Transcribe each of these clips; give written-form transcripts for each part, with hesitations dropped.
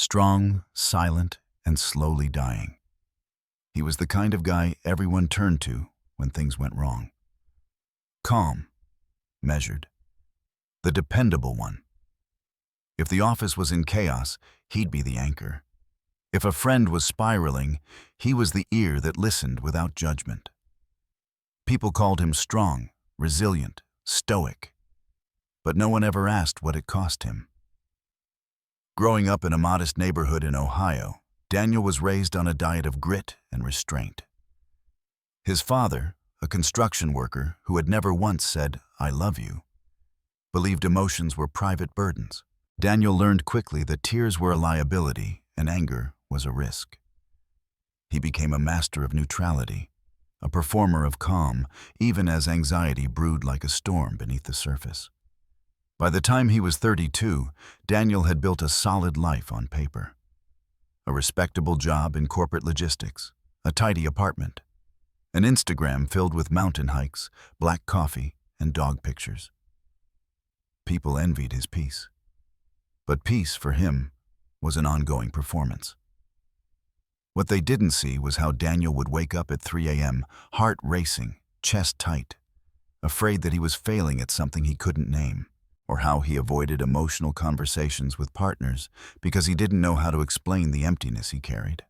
Strong, silent, and slowly dying. He was the kind of guy everyone turned to when things went wrong. Calm, measured, the dependable one. If the office was in chaos, he'd be the anchor. If a friend was spiraling, he was the ear that listened without judgment. People called him strong, resilient, stoic, but no one ever asked what it cost him. Growing up in a modest neighborhood in Ohio, Daniel was raised on a diet of grit and restraint. His father, a construction worker who had never once said, "I love you," believed emotions were private burdens. Daniel learned quickly that tears were a liability and anger was a risk. He became a master of neutrality, a performer of calm, even as anxiety brewed like a storm beneath the surface. By the time he was 32, Daniel had built a solid life on paper. A respectable job in corporate logistics, a tidy apartment, an Instagram filled with mountain hikes, black coffee, and dog pictures. People envied his peace. But peace, for him, was an ongoing performance. What they didn't see was how Daniel would wake up at 3 a.m., heart racing, chest tight, afraid that he was failing at something he couldn't name, or how he avoided emotional conversations with partners because he didn't know how to explain the emptiness he carried,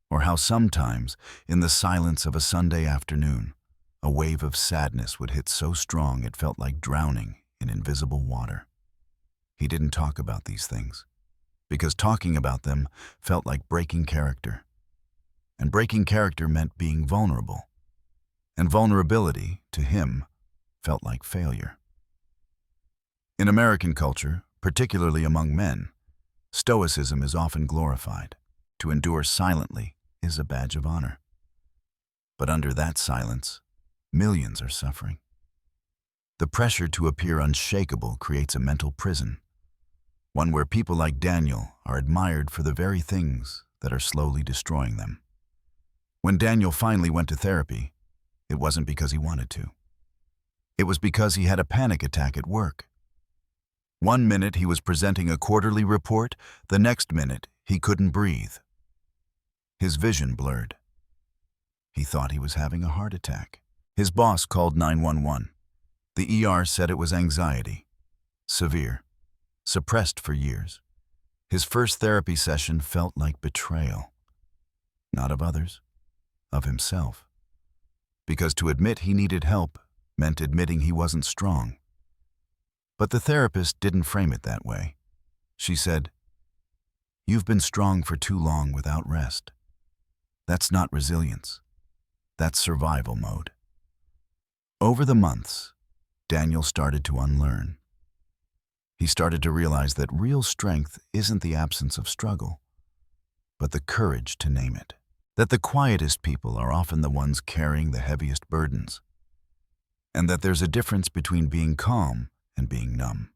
or how sometimes, in the silence of a Sunday afternoon, a wave of sadness would hit so strong it felt like drowning in invisible water. He didn't talk about these things, because talking about them felt like breaking character. And breaking character meant being vulnerable. And vulnerability, to him, felt like failure. In American culture, particularly among men, stoicism is often glorified. To endure silently is a badge of honor. But under that silence, millions are suffering. The pressure to appear unshakable creates a mental prison, one where people like Daniel are admired for the very things that are slowly destroying them. When Daniel finally went to therapy, it wasn't because he wanted to. It was because he had a panic attack at work. One minute he was presenting a quarterly report, the next minute he couldn't breathe. His vision blurred. He thought he was having a heart attack. His boss called 911. The ER said it was anxiety. Severe. Suppressed for years. His first therapy session felt like betrayal. Not of others, of himself. Because to admit he needed help meant admitting he wasn't strong. But the therapist didn't frame it that way. She said, "You've been strong for too long without rest. That's not resilience. That's survival mode." Over the months, Daniel started to unlearn. He started to realize that real strength isn't the absence of struggle, but the courage to name it. That the quietest people are often the ones carrying the heaviest burdens. And that there's a difference between being calm and being numb.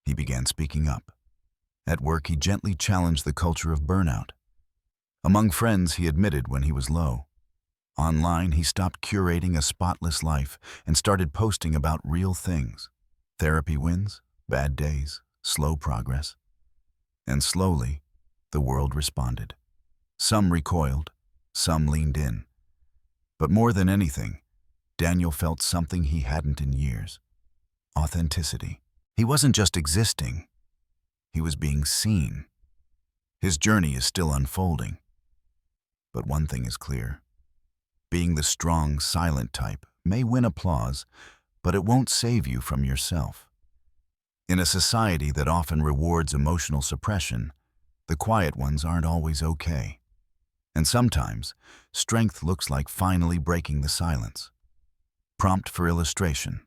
He began speaking up. At work, he gently challenged the culture of burnout. Among friends, he admitted when he was low. Online, he stopped curating a spotless life and started posting about real things. Therapy wins, bad days, slow progress. And slowly, the world responded. Some recoiled, some leaned in. But more than anything, Daniel felt something he hadn't in years. Authenticity. He wasn't just existing, he was being seen. His journey is still unfolding. But one thing is clear. Being the strong, silent type may win applause, but it won't save you from yourself. In a society that often rewards emotional suppression, the quiet ones aren't always okay. And sometimes, strength looks like finally breaking the silence. Prompt for illustration.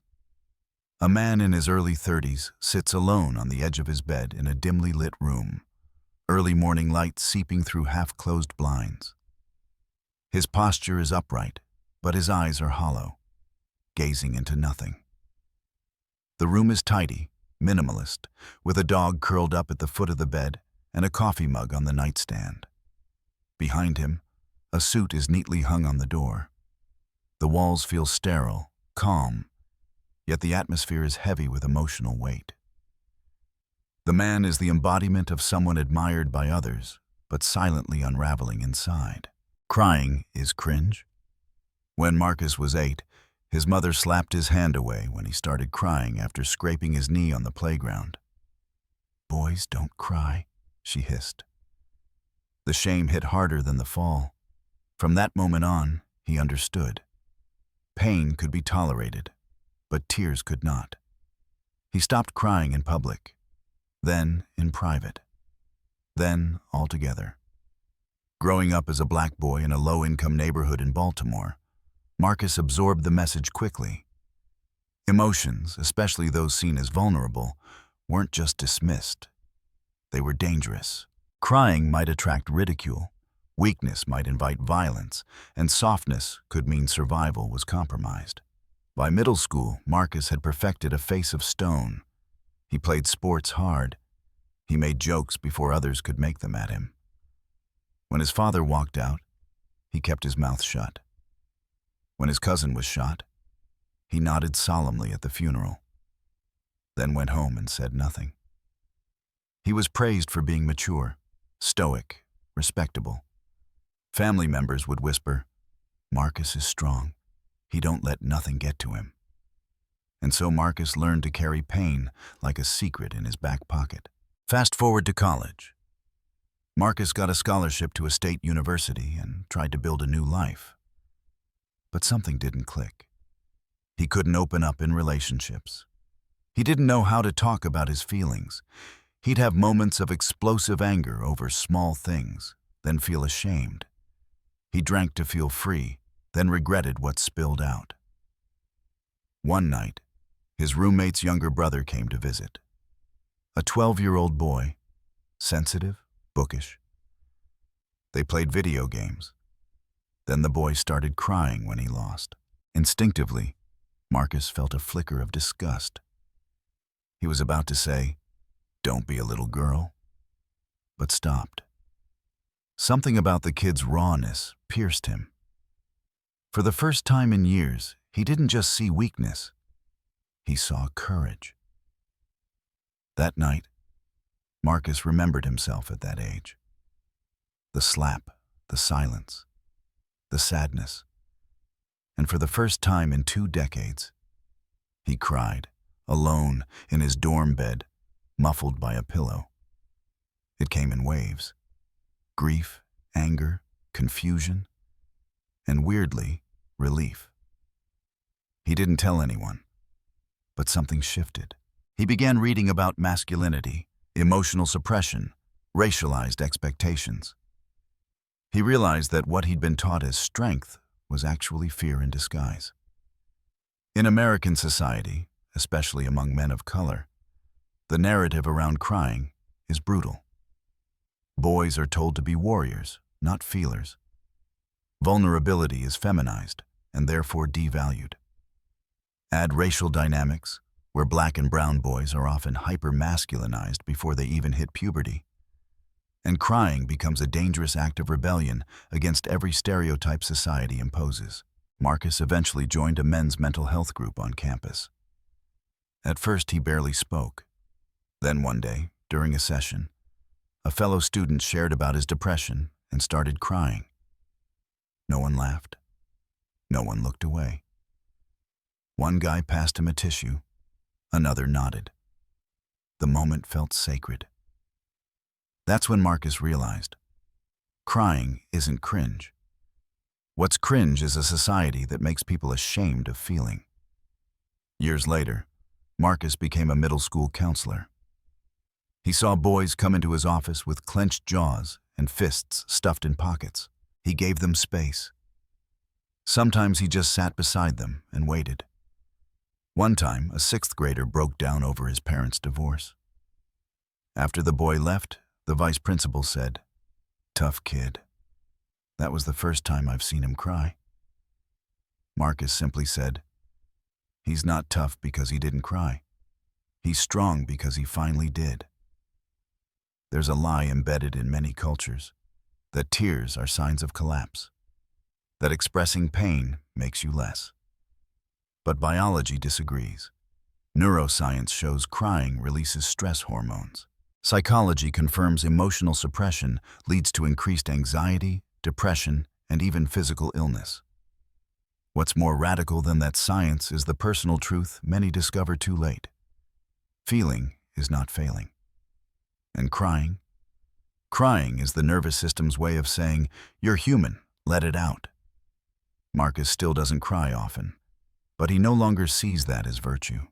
A man in his early 30s sits alone on the edge of his bed in a dimly lit room, early morning light seeping through half-closed blinds. His posture is upright, but his eyes are hollow, gazing into nothing. The room is tidy, minimalist, with a dog curled up at the foot of the bed and a coffee mug on the nightstand. Behind him, a suit is neatly hung on the door. The walls feel sterile, calm, yet the atmosphere is heavy with emotional weight. The man is the embodiment of someone admired by others, but silently unraveling inside. Crying is cringe. When Marcus was 8, his mother slapped his hand away when he started crying after scraping his knee on the playground. "Boys don't cry," she hissed. The shame hit harder than the fall. From that moment on, he understood. Pain could be tolerated, but tears could not. He stopped crying in public, then in private, then altogether. Growing up as a black boy in a low-income neighborhood in Baltimore, Marcus absorbed the message quickly. Emotions, especially those seen as vulnerable, weren't just dismissed. They were dangerous. Crying might attract ridicule, weakness might invite violence, and softness could mean survival was compromised. By middle school, Marcus had perfected a face of stone. He played sports hard. He made jokes before others could make them at him. When his father walked out, he kept his mouth shut. When his cousin was shot, he nodded solemnly at the funeral, then went home and said nothing. He was praised for being mature, stoic, respectable. Family members would whisper, "Marcus is strong. He don't let nothing get to him." And so Marcus learned to carry pain like a secret in his back pocket. Fast forward to college. Marcus got a scholarship to a state university and tried to build a new life. But something didn't click. He couldn't open up in relationships. He didn't know how to talk about his feelings. He'd have moments of explosive anger over small things, then feel ashamed. He drank to feel free, then regretted what spilled out. One night, his roommate's younger brother came to visit. A 12-year-old boy, sensitive, bookish. They played video games. Then the boy started crying when he lost. Instinctively, Marcus felt a flicker of disgust. He was about to say, "Don't be a little girl," but stopped. Something about the kid's rawness pierced him. For the first time in years, he didn't just see weakness. He saw courage. That night, Marcus remembered himself at that age. The slap, the silence, the sadness. And for the first time in 2 decades, he cried, alone in his dorm bed, muffled by a pillow. It came in waves. Grief, anger, confusion, and weirdly, relief. He didn't tell anyone, but something shifted. He began reading about masculinity, emotional suppression, racialized expectations. He realized that what he'd been taught as strength was actually fear in disguise. In American society, especially among men of color, the narrative around crying is brutal. Boys are told to be warriors, not feelers. Vulnerability is feminized and therefore devalued. Add racial dynamics, where black and brown boys are often hyper-masculinized before they even hit puberty. And crying becomes a dangerous act of rebellion against every stereotype society imposes. Marcus eventually joined a men's mental health group on campus. At first, he barely spoke. Then one day, during a session, a fellow student shared about his depression and started crying. No one laughed. No one looked away. One guy passed him a tissue. Another nodded. The moment felt sacred. That's when Marcus realized, crying isn't cringe. What's cringe is a society that makes people ashamed of feeling. Years later, Marcus became a middle school counselor. He saw boys come into his office with clenched jaws and fists stuffed in pockets. He gave them space. Sometimes he just sat beside them and waited. One time, a 6th grader broke down over his parents' divorce. After the boy left, the vice principal said, "Tough kid. That was the first time I've seen him cry." Marcus simply said, "He's not tough because he didn't cry. He's strong because he finally did." There's a lie embedded in many cultures, that tears are signs of collapse, that expressing pain makes you less. But biology disagrees. Neuroscience shows crying releases stress hormones. Psychology confirms emotional suppression leads to increased anxiety, depression, and even physical illness. What's more radical than that science is the personal truth many discover too late. Feeling is not failing. And crying? Crying is the nervous system's way of saying, "You're human, let it out." Marcus still doesn't cry often, but he no longer sees that as virtue.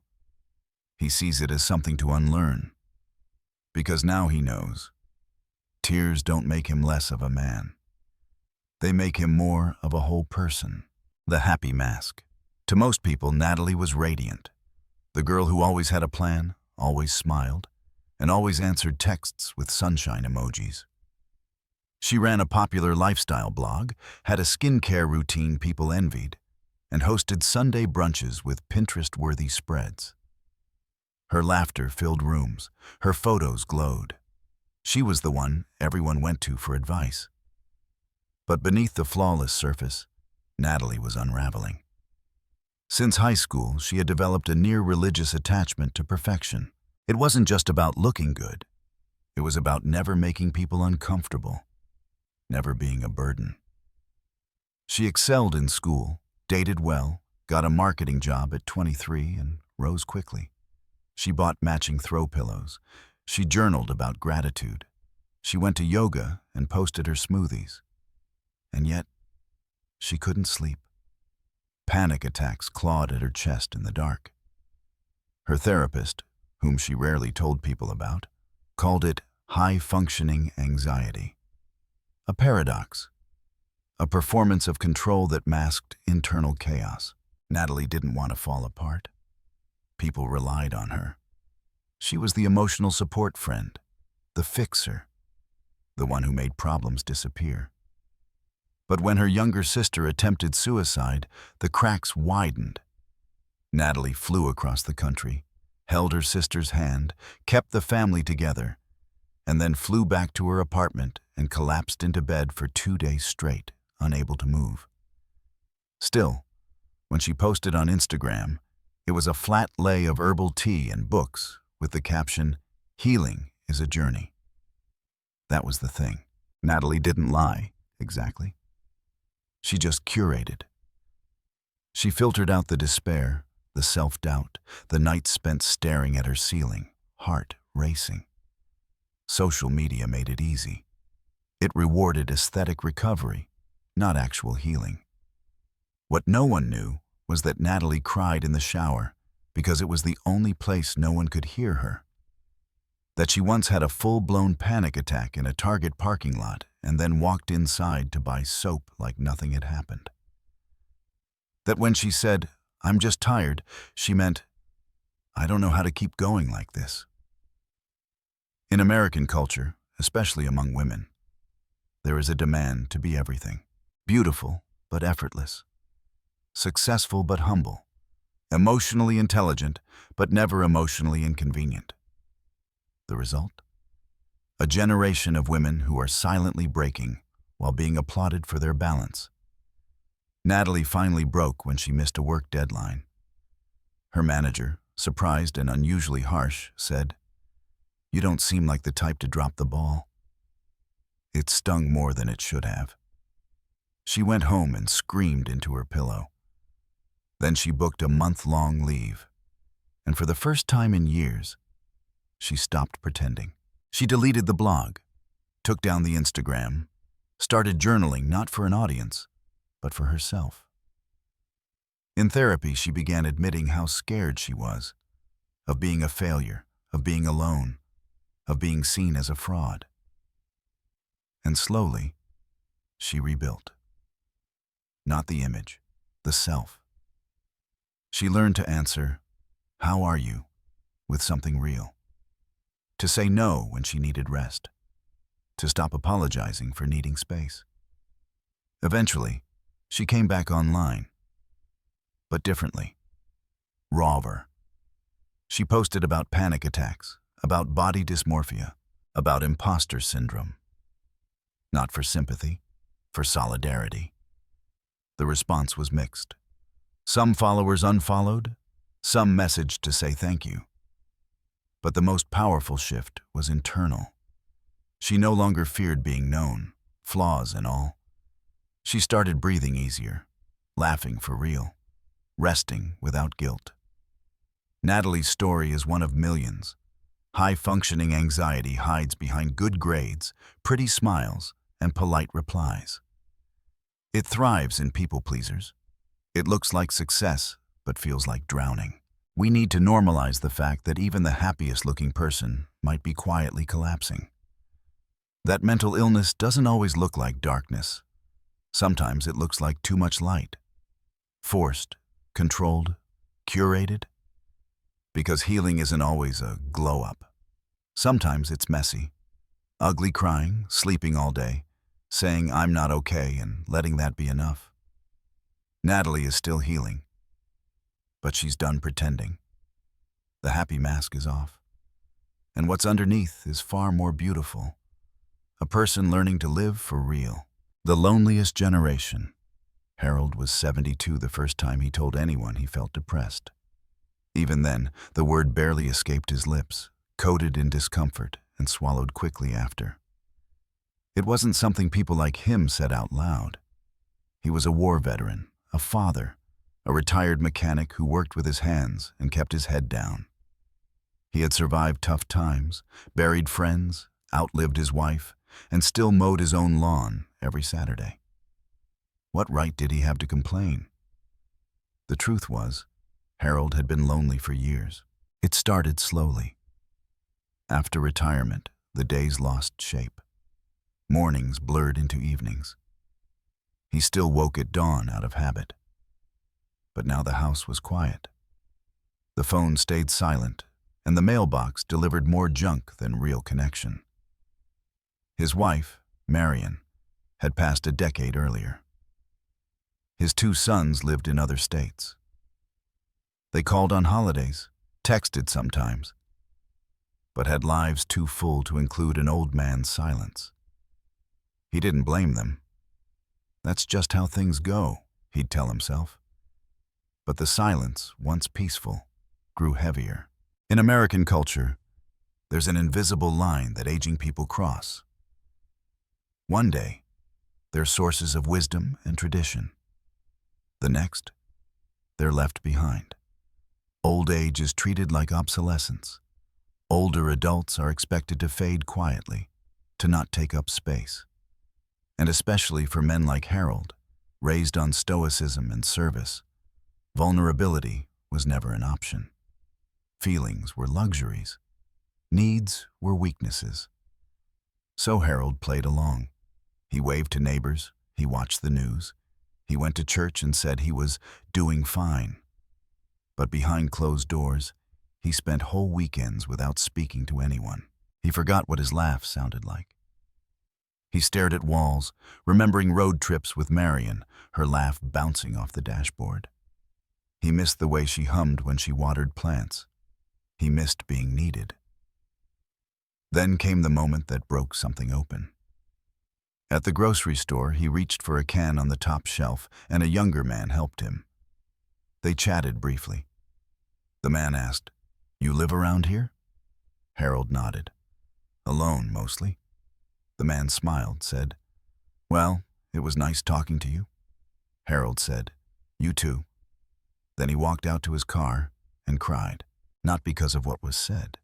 He sees it as something to unlearn. Because now he knows, tears don't make him less of a man. They make him more of a whole person. The happy mask. To most people, Natalie was radiant. The girl who always had a plan, always smiled, and always answered texts with sunshine emojis. She ran a popular lifestyle blog, had a skincare routine people envied, and hosted Sunday brunches with Pinterest-worthy spreads. Her laughter filled rooms, her photos glowed. She was the one everyone went to for advice. But beneath the flawless surface, Natalie was unraveling. Since high school, she had developed a near-religious attachment to perfection. It wasn't just about looking good. It was about never making people uncomfortable, never being a burden. She excelled in school, dated well, got a marketing job at 23, and rose quickly. She bought matching throw pillows. She journaled about gratitude. She went to yoga and posted her smoothies. And yet, she couldn't sleep. Panic attacks clawed at her chest in the dark. Her therapist, whom she rarely told people about, called it high-functioning anxiety. A paradox. A performance of control that masked internal chaos. Natalie didn't want to fall apart. People relied on her. She was the emotional support friend, the fixer, the one who made problems disappear. But when her younger sister attempted suicide, the cracks widened. Natalie flew across the country, held her sister's hand, kept the family together, and then flew back to her apartment and collapsed into bed for 2 days straight, unable to move. Still, when she posted on Instagram, it was a flat lay of herbal tea and books with the caption, "Healing is a journey." That was the thing. Natalie didn't lie, exactly. She just curated. She filtered out the despair, the self-doubt, the nights spent staring at her ceiling, heart racing. Social media made it easy. It rewarded aesthetic recovery, not actual healing. What no one knew was that Natalie cried in the shower because it was the only place no one could hear her. That she once had a full-blown panic attack in a Target parking lot and then walked inside to buy soap like nothing had happened. That when she said, "I'm just tired," she meant, "I don't know how to keep going like this." In American culture, especially among women, there is a demand to be everything. Beautiful, but effortless. Successful, but humble. Emotionally intelligent, but never emotionally inconvenient. The result? A generation of women who are silently breaking while being applauded for their balance. Natalie finally broke when she missed a work deadline. Her manager, surprised and unusually harsh, said, "You don't seem like the type to drop the ball." It stung more than it should have. She went home and screamed into her pillow. Then she booked a month-long leave, and for the first time in years, she stopped pretending. She deleted the blog, took down the Instagram, started journaling not for an audience, but for herself. In therapy, she began admitting how scared she was, of being a failure, of being alone, of being seen as a fraud. And slowly, she rebuilt. Not the image, the self. She learned to answer, "How are you?" with something real. To say no when she needed rest. To stop apologizing for needing space. Eventually, she came back online. But differently. Rawer. She posted about panic attacks, about body dysmorphia, about imposter syndrome. Not for sympathy, for solidarity. The response was mixed. Some followers unfollowed, some messaged to say thank you. But the most powerful shift was internal. She no longer feared being known, flaws and all. She started breathing easier, laughing for real, resting without guilt. Natalie's story is one of millions. High-functioning anxiety hides behind good grades, pretty smiles, and polite replies. It thrives in people-pleasers. It looks like success, but feels like drowning. We need to normalize the fact that even the happiest-looking person might be quietly collapsing. That mental illness doesn't always look like darkness. Sometimes it looks like too much light. Forced, controlled, curated. Because healing isn't always a glow-up. Sometimes it's messy. Ugly crying, sleeping all day, saying I'm not okay and letting that be enough. Natalie is still healing. But she's done pretending. The happy mask is off. And what's underneath is far more beautiful. A person learning to live for real. The loneliest generation. Harold was 72 the first time he told anyone he felt depressed. Even then, the word barely escaped his lips, coated in discomfort and swallowed quickly after. It wasn't something people like him said out loud. He was a war veteran, a father, a retired mechanic who worked with his hands and kept his head down. He had survived tough times, buried friends, outlived his wife, and still mowed his own lawn every Saturday. What right did he have to complain? The truth was, Harold had been lonely for years. It started slowly. After retirement, the days lost shape. Mornings blurred into evenings. He still woke at dawn out of habit. But now the house was quiet. The phone stayed silent, and the mailbox delivered more junk than real connection. His wife, Marion, had passed a decade earlier. His 2 sons lived in other states. They called on holidays, texted sometimes, but had lives too full to include an old man's silence. He didn't blame them. That's just how things go, he'd tell himself. But the silence, once peaceful, grew heavier. In American culture, there's an invisible line that aging people cross. One day, they're sources of wisdom and tradition. The next, they're left behind. Old age is treated like obsolescence. Older adults are expected to fade quietly, to not take up space. And especially for men like Harold, raised on stoicism and service, vulnerability was never an option. Feelings were luxuries. Needs were weaknesses. So Harold played along. He waved to neighbors, he watched the news, he went to church and said he was doing fine. But behind closed doors, he spent whole weekends without speaking to anyone. He forgot what his laugh sounded like. He stared at walls, remembering road trips with Marion, her laugh bouncing off the dashboard. He missed the way she hummed when she watered plants. He missed being needed. Then came the moment that broke something open. At the grocery store, he reached for a can on the top shelf, and a younger man helped him. They chatted briefly. The man asked, "You live around here?" Harold nodded. "Alone, mostly." The man smiled, said, "Well, it was nice talking to you." Harold said, "You too." Then he walked out to his car and cried, not because of what was said,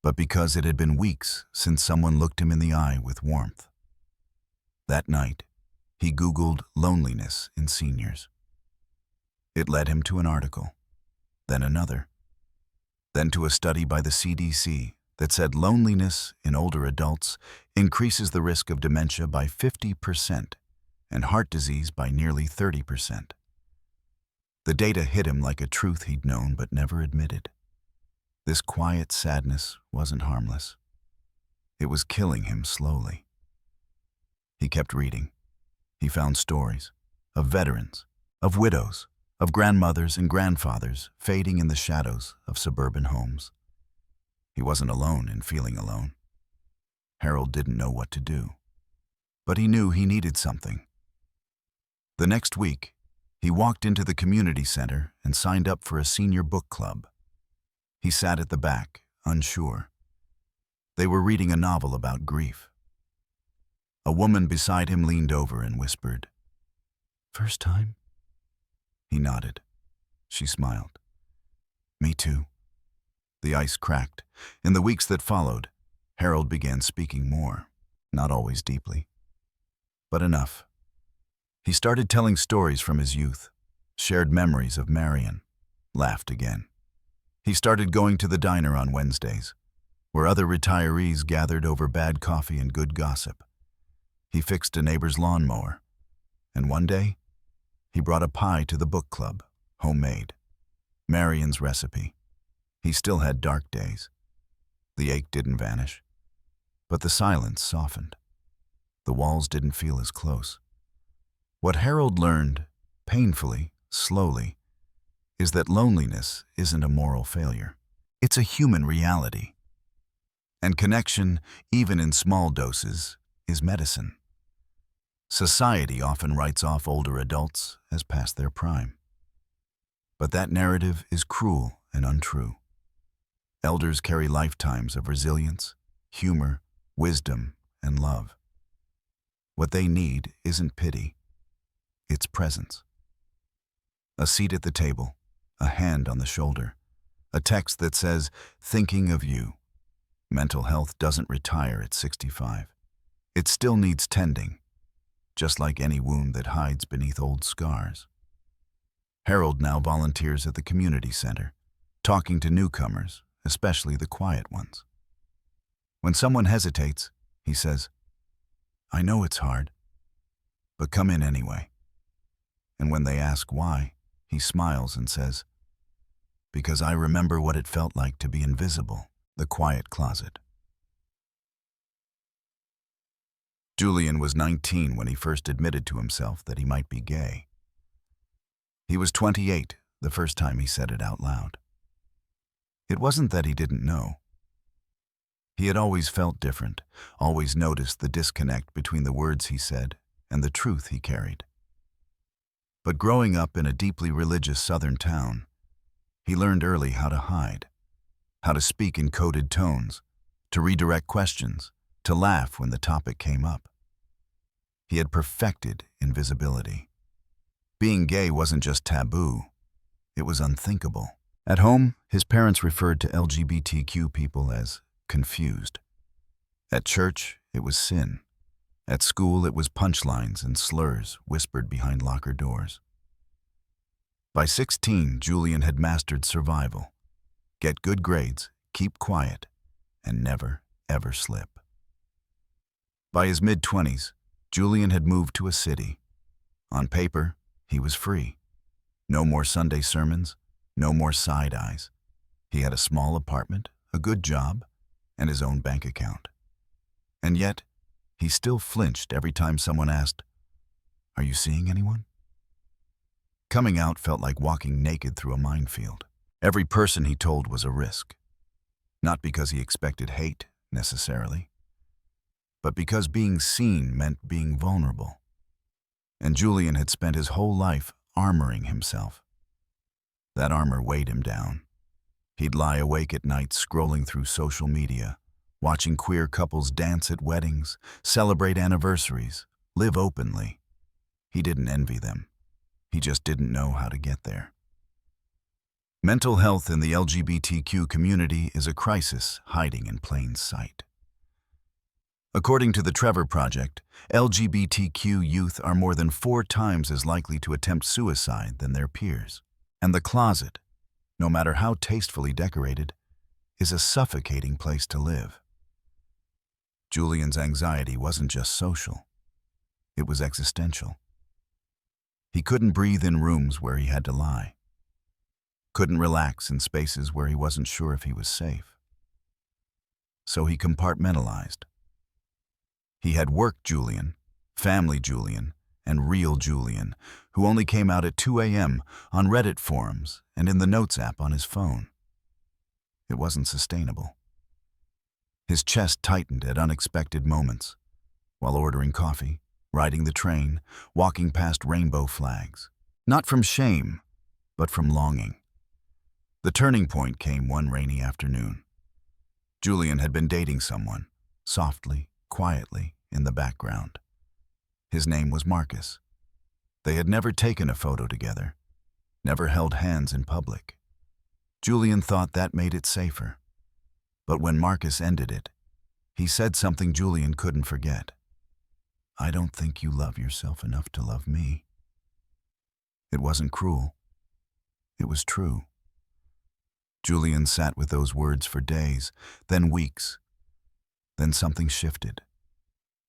but because it had been weeks since someone looked him in the eye with warmth. That night, he Googled loneliness in seniors. It led him to an article, then another, then to a study by the CDC that said loneliness in older adults increases the risk of dementia by 50% and heart disease by nearly 30%. The data hit him like a truth he'd known but never admitted. This quiet sadness wasn't harmless. It was killing him slowly. He kept reading. He found stories of veterans, of widows, of grandmothers and grandfathers fading in the shadows of suburban homes. He wasn't alone in feeling alone. Harold didn't know what to do, but he knew he needed something. The next week, he walked into the community center and signed up for a senior book club. He sat at the back, unsure. They were reading a novel about grief. A woman beside him leaned over and whispered, "First time?" He nodded. She smiled. "Me too." The ice cracked. In the weeks that followed, Harold began speaking more, not always deeply, but enough. He started telling stories from his youth, shared memories of Marion, laughed again. He started going to the diner on Wednesdays, where other retirees gathered over bad coffee and good gossip. He fixed a neighbor's lawnmower, and one day, he brought a pie to the book club, homemade. Marion's recipe. He still had dark days. The ache didn't vanish, but the silence softened. The walls didn't feel as close. What Harold learned, painfully, slowly, is that loneliness isn't a moral failure. It's a human reality. And connection, even in small doses, is medicine. Society often writes off older adults as past their prime. But that narrative is cruel and untrue. Elders carry lifetimes of resilience, humor, wisdom, and love. What they need isn't pity, it's presence. A seat at the table, a hand on the shoulder, a text that says, "Thinking of you." Mental health doesn't retire at 65. It still needs tending, just like any wound that hides beneath old scars. Harold now volunteers at the community center, talking to newcomers, especially the quiet ones. When someone hesitates, he says, "I know it's hard, but come in anyway." And when they ask why, he smiles and says, "Because I remember what it felt like to be invisible." The quiet closet. Julian was 19 when he first admitted to himself that he might be gay. He was 28 the first time he said it out loud. It wasn't that he didn't know. He had always felt different, always noticed the disconnect between the words he said and the truth he carried. But growing up in a deeply religious southern town, he learned early how to hide, how to speak in coded tones, to redirect questions, to laugh when the topic came up. He had perfected invisibility. Being gay wasn't just taboo, it was unthinkable. At home, his parents referred to LGBTQ people as confused. At church, it was sin. At school, it was punchlines and slurs whispered behind locker doors. By 16, Julian had mastered survival. Get good grades, keep quiet, and never, ever slip. By his mid-20s, Julian had moved to a city. On paper, he was free. No more Sunday sermons, no more side eyes. He had a small apartment, a good job, and his own bank account. And yet, he still flinched every time someone asked, "Are you seeing anyone?" Coming out felt like walking naked through a minefield. Every person he told was a risk. Not because he expected hate, necessarily, but because being seen meant being vulnerable. And Julian had spent his whole life armoring himself. That armor weighed him down. He'd lie awake at night scrolling through social media, watching queer couples dance at weddings, celebrate anniversaries, live openly. He didn't envy them. He just didn't know how to get there. Mental health in the LGBTQ community is a crisis hiding in plain sight. According to the Trevor Project, LGBTQ youth are more than 4 times as likely to attempt suicide than their peers. And the closet, no matter how tastefully decorated, is a suffocating place to live. Julian's anxiety wasn't just social. It was existential. He couldn't breathe in rooms where he had to lie. Couldn't relax in spaces where he wasn't sure if he was safe. So he compartmentalized. He had work Julian, family Julian, and real Julian, who only came out at 2 a.m. on Reddit forums and in the Notes app on his phone. It wasn't sustainable. His chest tightened at unexpected moments, while ordering coffee, riding the train, walking past rainbow flags. Not from shame, but from longing. The turning point came one rainy afternoon. Julian had been dating someone, softly, quietly, in the background. His name was Marcus. They had never taken a photo together, never held hands in public. Julian thought that made it safer. But when Marcus ended it, he said something Julian couldn't forget. "I don't think you love yourself enough to love me." It wasn't cruel. It was true. Julian sat with those words for days, then weeks. Then something shifted.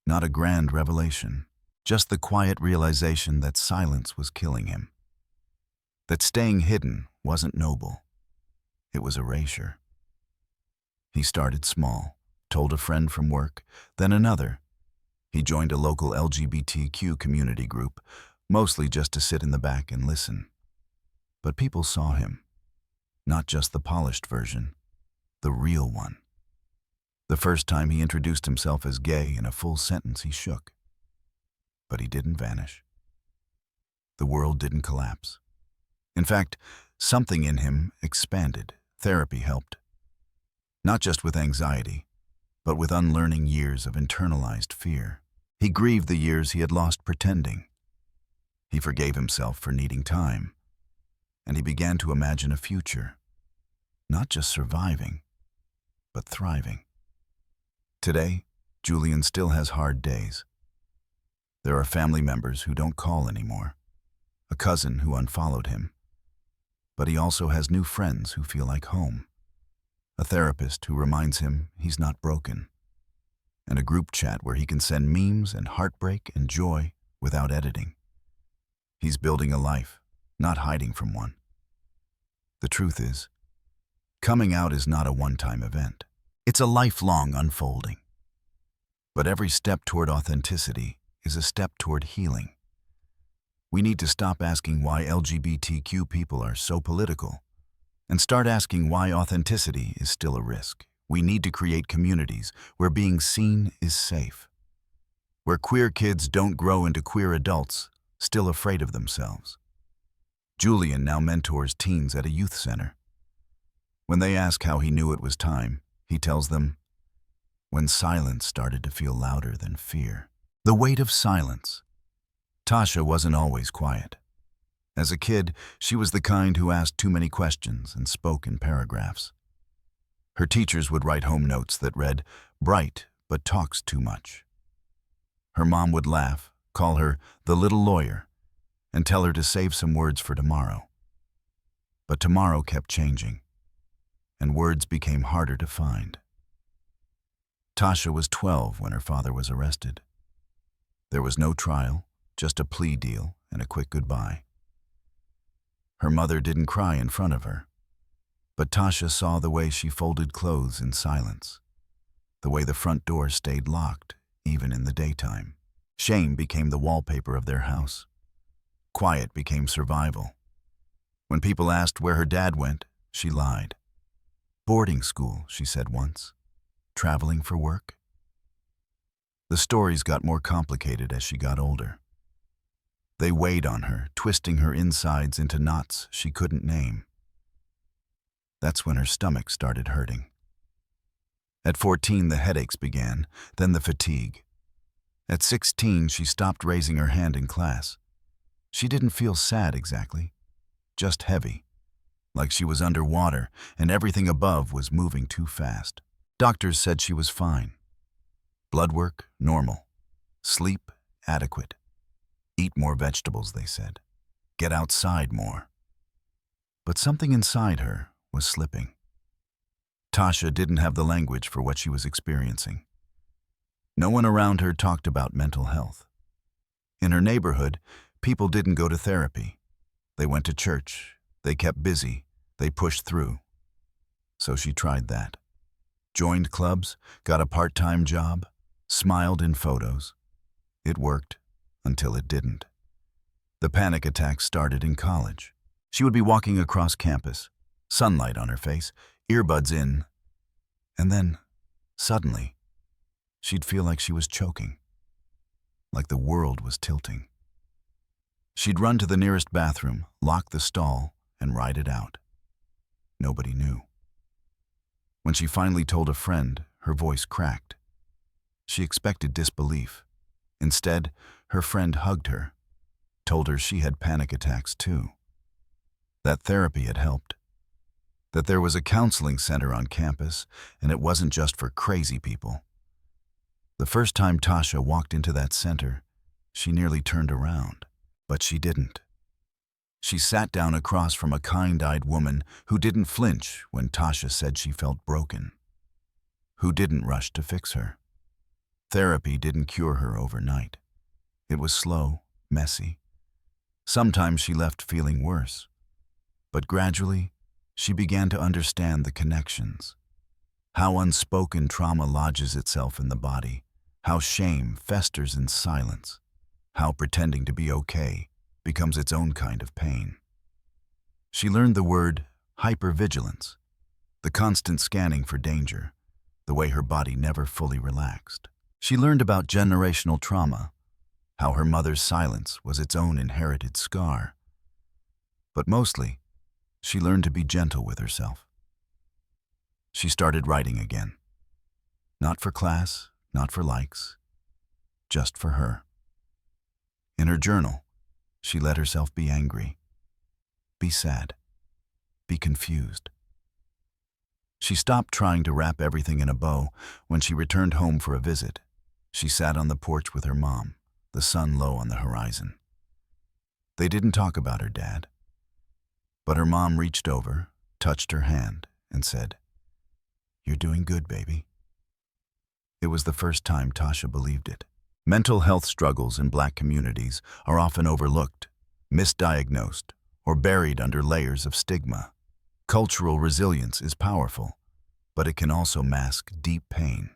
Not a grand revelation, just the quiet realization that silence was killing him. That staying hidden wasn't noble. It was erasure. He started small, told a friend from work, then another. He joined a local LGBTQ community group, mostly just to sit in the back and listen. But people saw him. Not just the polished version, the real one. The first time he introduced himself as gay in a full sentence, he shook. But he didn't vanish. The world didn't collapse. In fact, something in him expanded. Therapy helped. Not just with anxiety, but with unlearning years of internalized fear. He grieved the years he had lost pretending. He forgave himself for needing time. And he began to imagine a future. Not just surviving, but thriving. Today, Julian still has hard days. There are family members who don't call anymore, a cousin who unfollowed him. But he also has new friends who feel like home, a therapist who reminds him he's not broken, and a group chat where he can send memes and heartbreak and joy without editing. He's building a life, not hiding from one. The truth is, coming out is not a one-time event. It's a lifelong unfolding. But every step toward authenticity is a step toward healing. We need to stop asking why LGBTQ people are so political and start asking why authenticity is still a risk. We need to create communities where being seen is safe, where queer kids don't grow into queer adults still afraid of themselves. Julian now mentors teens at a youth center. When they ask how he knew it was time, he tells them, when silence started to feel louder than fear. The weight of silence. Tasha wasn't always quiet. As a kid, she was the kind who asked too many questions and spoke in paragraphs. Her teachers would write home notes that read, "bright, but talks too much." Her mom would laugh, call her the little lawyer, and tell her to save some words for tomorrow. But tomorrow kept changing, and words became harder to find. Tasha was 12 when her father was arrested. There was no trial, just a plea deal and a quick goodbye. Her mother didn't cry in front of her, but Tasha saw the way she folded clothes in silence, the way the front door stayed locked, even in the daytime. Shame became the wallpaper of their house. Quiet became survival. When people asked where her dad went, she lied. Boarding school, she said once. Traveling for work. The stories got more complicated as she got older. They weighed on her, twisting her insides into knots she couldn't name. That's when her stomach started hurting. At 14, the headaches began, then the fatigue. At 16, she stopped raising her hand in class. She didn't feel sad exactly, just heavy, like she was underwater and everything above was moving too fast. Doctors said she was fine. Blood work, normal. Sleep, adequate. Eat more vegetables, they said. Get outside more. But something inside her was slipping. Tasha didn't have the language for what she was experiencing. No one around her talked about mental health. In her neighborhood, people didn't go to therapy. They went to church. They kept busy. They pushed through. So she tried that. Joined clubs, got a part-time job, smiled in photos. It worked until it didn't. The panic attacks started in college. She would be walking across campus, sunlight on her face, earbuds in, and then, suddenly, she'd feel like she was choking, like the world was tilting. She'd run to the nearest bathroom, lock the stall, and ride it out. Nobody knew. When she finally told a friend, her voice cracked. She expected disbelief. Instead, her friend hugged her, told her she had panic attacks too, that therapy had helped, that there was a counseling center on campus, and it wasn't just for crazy people. The first time Tasha walked into that center, she nearly turned around, but she didn't. She sat down across from a kind-eyed woman who didn't flinch when Tasha said she felt broken, who didn't rush to fix her. Therapy didn't cure her overnight. It was slow, messy. Sometimes she left feeling worse, but gradually, she began to understand the connections, how unspoken trauma lodges itself in the body, how shame festers in silence, how pretending to be okay becomes its own kind of pain. She learned the word hypervigilance, the constant scanning for danger, the way her body never fully relaxed. She learned about generational trauma, how her mother's silence was its own inherited scar. But mostly, she learned to be gentle with herself. She started writing again. Not for class, not for likes, just for her. In her journal, she let herself be angry, be sad, be confused. She stopped trying to wrap everything in a bow. When she returned home for a visit, she sat on the porch with her mom, the sun low on the horizon. They didn't talk about her dad, but her mom reached over, touched her hand, and said, "You're doing good, baby." It was the first time Tasha believed it. Mental health struggles in Black communities are often overlooked, misdiagnosed, or buried under layers of stigma. Cultural resilience is powerful, but it can also mask deep pain.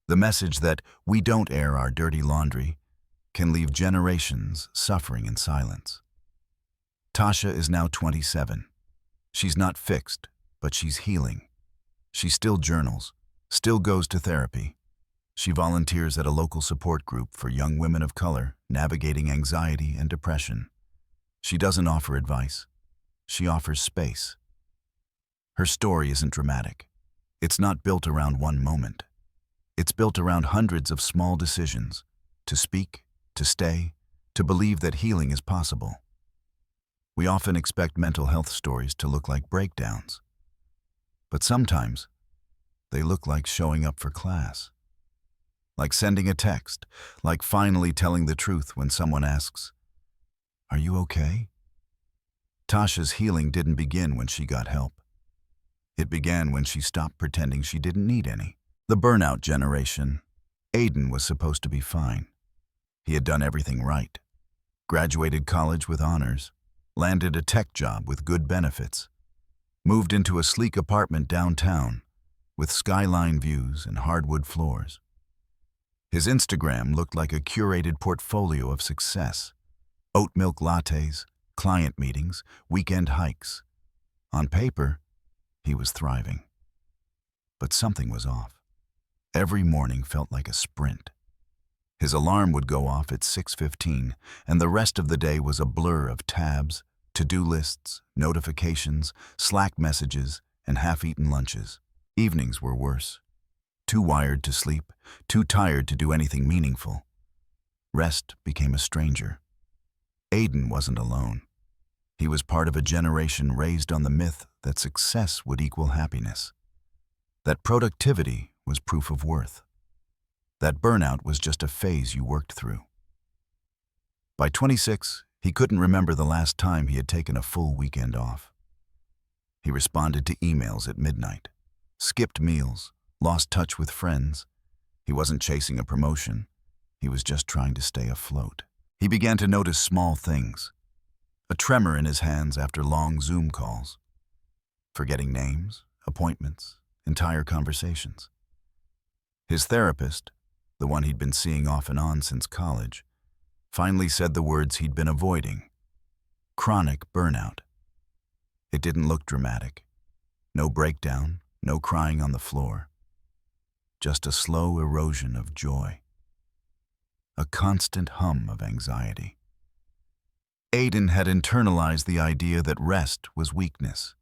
The message that we don't air our dirty laundry can leave generations suffering in silence. Tasha is now 27. She's not fixed, but she's healing. She still journals, still goes to therapy. She volunteers at a local support group for young women of color navigating anxiety and depression. She doesn't offer advice. She offers space. Her story isn't dramatic. It's not built around one moment. It's built around hundreds of small decisions to speak, to stay, to believe that healing is possible. We often expect mental health stories to look like breakdowns, but sometimes they look like showing up for class, like sending a text, like finally telling the truth when someone asks, "Are you okay?" Tasha's healing didn't begin when she got help. It began when she stopped pretending she didn't need any. The burnout generation. Aiden was supposed to be fine. He had done everything right. Graduated college with honors, landed a tech job with good benefits, moved into a sleek apartment downtown with skyline views and hardwood floors. His Instagram looked like a curated portfolio of success. Oat milk lattes, client meetings, weekend hikes. On paper, he was thriving. But something was off. Every morning felt like a sprint. His alarm would go off at 6:15, and the rest of the day was a blur of tabs, to-do lists, notifications, Slack messages, and half-eaten lunches. Evenings were worse. Too wired to sleep, too tired to do anything meaningful. Rest became a stranger. Aiden wasn't alone. He was part of a generation raised on the myth that success would equal happiness, that productivity was proof of worth, that burnout was just a phase you worked through. By 26, he couldn't remember the last time he had taken a full weekend off. He responded to emails at midnight, skipped meals, lost touch with friends. He wasn't chasing a promotion. He was just trying to stay afloat. He began to notice small things. A tremor in his hands after long Zoom calls. Forgetting names, appointments, entire conversations. His therapist, the one he'd been seeing off and on since college, finally said the words he'd been avoiding. Chronic burnout. It didn't look dramatic. No breakdown, no crying on the floor. Just a slow erosion of joy. A constant hum of anxiety. Aiden had internalized the idea that rest was weakness,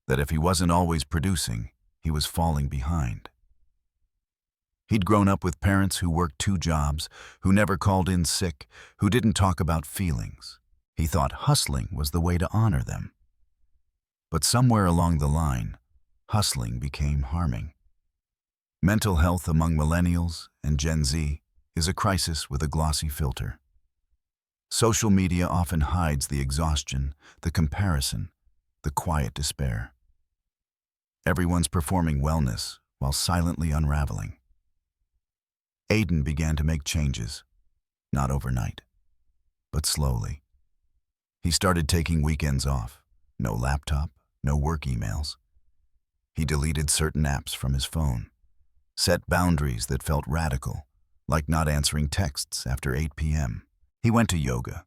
that if he wasn't always producing, he was falling behind. He'd grown up with parents who worked 2 jobs, who never called in sick, who didn't talk about feelings. He thought hustling was the way to honor them. But somewhere along the line, hustling became harming. Mental health among millennials and Gen Z is a crisis with a glossy filter. Social media often hides the exhaustion, the comparison, the quiet despair. Everyone's performing wellness while silently unraveling. Aiden began to make changes, not overnight, but slowly. He started taking weekends off, no laptop, no work emails. He deleted certain apps from his phone, set boundaries that felt radical, like not answering texts after 8 p.m. He went to yoga,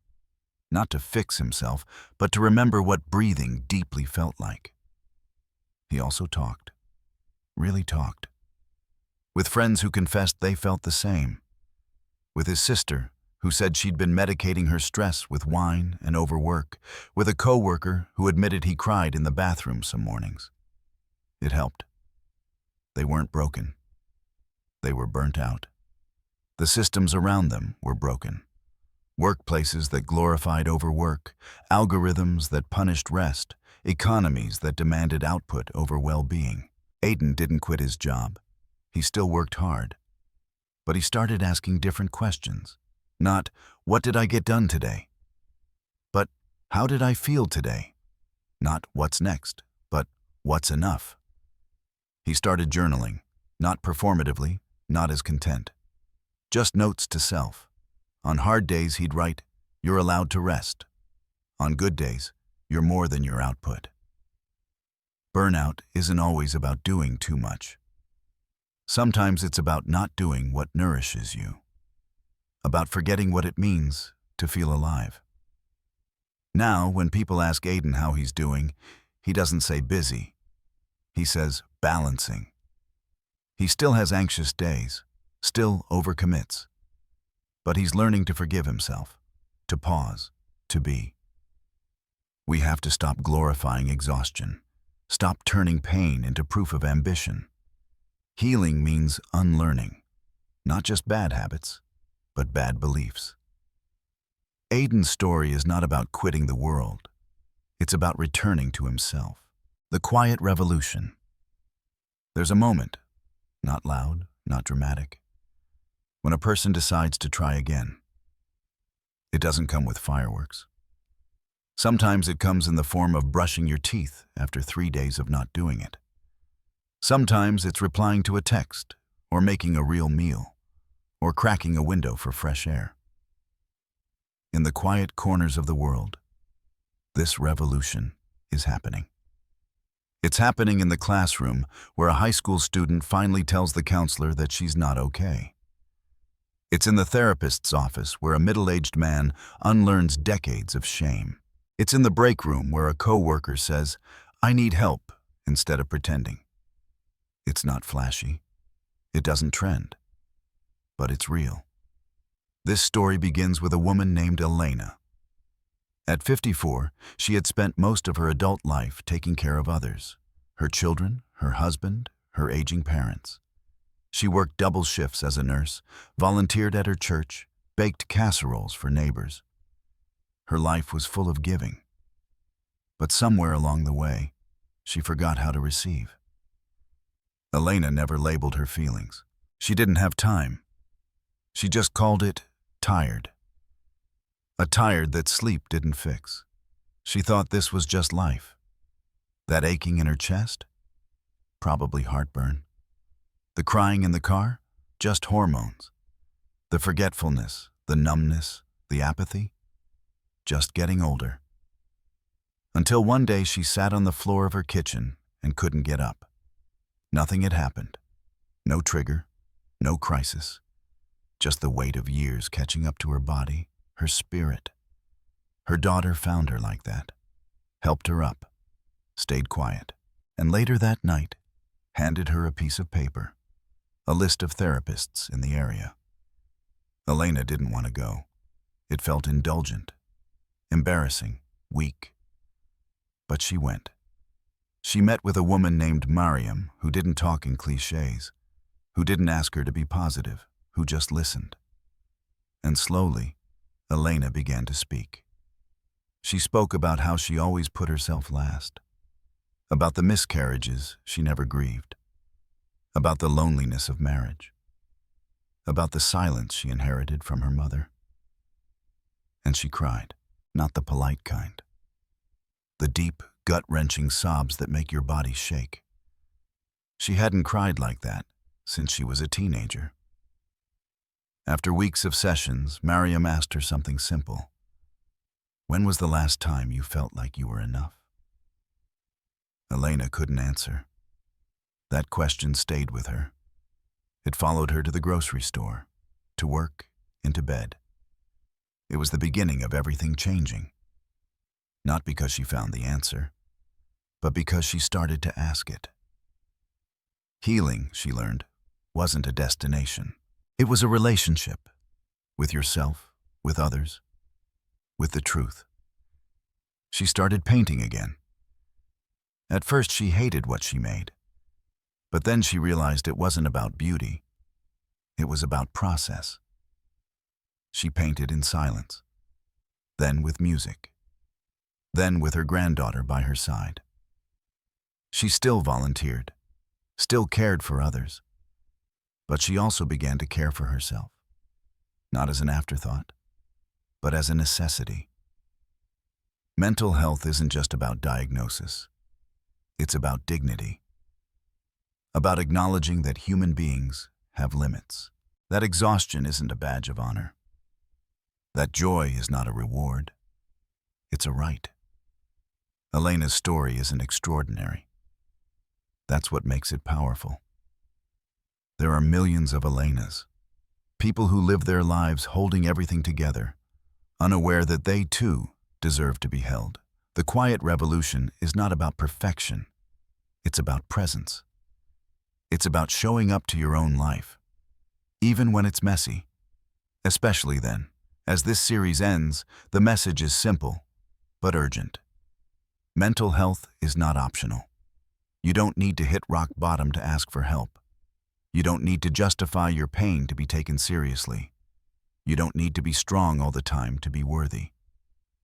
not to fix himself, but to remember what breathing deeply felt like. He also talked, really talked, with friends who confessed they felt the same, with his sister, who said she'd been medicating her stress with wine and overwork, with a coworker who admitted he cried in the bathroom some mornings. It helped. They weren't broken. They were burnt out. The systems around them were broken. Workplaces that glorified overwork, algorithms that punished rest, economies that demanded output over well-being. Aiden didn't quit his job. He still worked hard. But he started asking different questions. Not, what did I get done today? But, how did I feel today? Not, what's next, but, what's enough? He started journaling, not performatively, not as content. Just notes to self. On hard days, he'd write, "You're allowed to rest." On good days, "You're more than your output." Burnout isn't always about doing too much. Sometimes it's about not doing what nourishes you, about forgetting what it means to feel alive. Now, when people ask Aiden how he's doing, he doesn't say busy. He says balancing. He still has anxious days, still overcommits. But he's learning to forgive himself, to pause, to be. We have to stop glorifying exhaustion, stop turning pain into proof of ambition. Healing means unlearning, not just bad habits, but bad beliefs. Aiden's story is not about quitting the world. It's about returning to himself. The quiet revolution. There's a moment, not loud, not dramatic, when a person decides to try again. It doesn't come with fireworks. Sometimes it comes in the form of brushing your teeth after 3 days of not doing it. Sometimes it's replying to a text, or making a real meal, or cracking a window for fresh air. In the quiet corners of the world, this revolution is happening. It's happening in the classroom, where a high school student finally tells the counselor that she's not okay. It's in the therapist's office, where a middle-aged man unlearns decades of shame. It's in the break room, where a coworker says, "I need help," instead of pretending. It's not flashy. It doesn't trend. But it's real. This story begins with a woman named Elena. At 54, she had spent most of her adult life taking care of others, her children, her husband, her aging parents. She worked double shifts as a nurse, volunteered at her church, baked casseroles for neighbors. Her life was full of giving. But somewhere along the way, she forgot how to receive. Elena never labeled her feelings. She didn't have time. She just called it tired. A tired that sleep didn't fix. She thought this was just life. That aching in her chest? Probably heartburn. The crying in the car? Just hormones. The forgetfulness, the numbness, the apathy? Just getting older. Until one day she sat on the floor of her kitchen and couldn't get up. Nothing had happened. No trigger, no crisis. Just the weight of years catching up to her body, her spirit. Her daughter found her like that, helped her up, stayed quiet, and later that night handed her a piece of paper, a list of therapists in the area. Elena didn't want to go. It felt indulgent, embarrassing, weak. But she went. She met with a woman named Mariam who didn't talk in cliches, who didn't ask her to be positive, who just listened. And slowly, Elena began to speak. She spoke about how she always put herself last, about the miscarriages she never grieved, about the loneliness of marriage, about the silence she inherited from her mother. And she cried, not the polite kind. The deep, gut-wrenching sobs that make your body shake. She hadn't cried like that since she was a teenager. After weeks of sessions, Mariam asked her something simple. When was the last time you felt like you were enough? Elena couldn't answer. That question stayed with her. It followed her to the grocery store, to work, into bed. It was the beginning of everything changing. Not because she found the answer, but because she started to ask it. Healing, she learned, wasn't a destination. It was a relationship with yourself, with others, with the truth. She started painting again. At first, she hated what she made. But then she realized it wasn't about beauty. It was about process. She painted in silence, then with music, then with her granddaughter by her side. She still volunteered, still cared for others, but she also began to care for herself, not as an afterthought, but as a necessity. Mental health isn't just about diagnosis. It's about dignity, about acknowledging that human beings have limits, that exhaustion isn't a badge of honor, that joy is not a reward, it's a right. Elena's story isn't extraordinary. That's what makes it powerful. There are millions of Elenas, people who live their lives holding everything together, unaware that they too deserve to be held. The quiet revolution is not about perfection. It's about presence. It's about showing up to your own life, even when it's messy. Especially then, as this series ends, the message is simple, but urgent. Mental health is not optional. You don't need to hit rock bottom to ask for help. You don't need to justify your pain to be taken seriously. You don't need to be strong all the time to be worthy.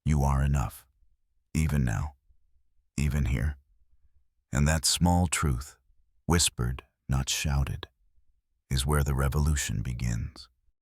You are enough, even now, even here. And that small truth, whispered, not shouted, is where the revolution begins.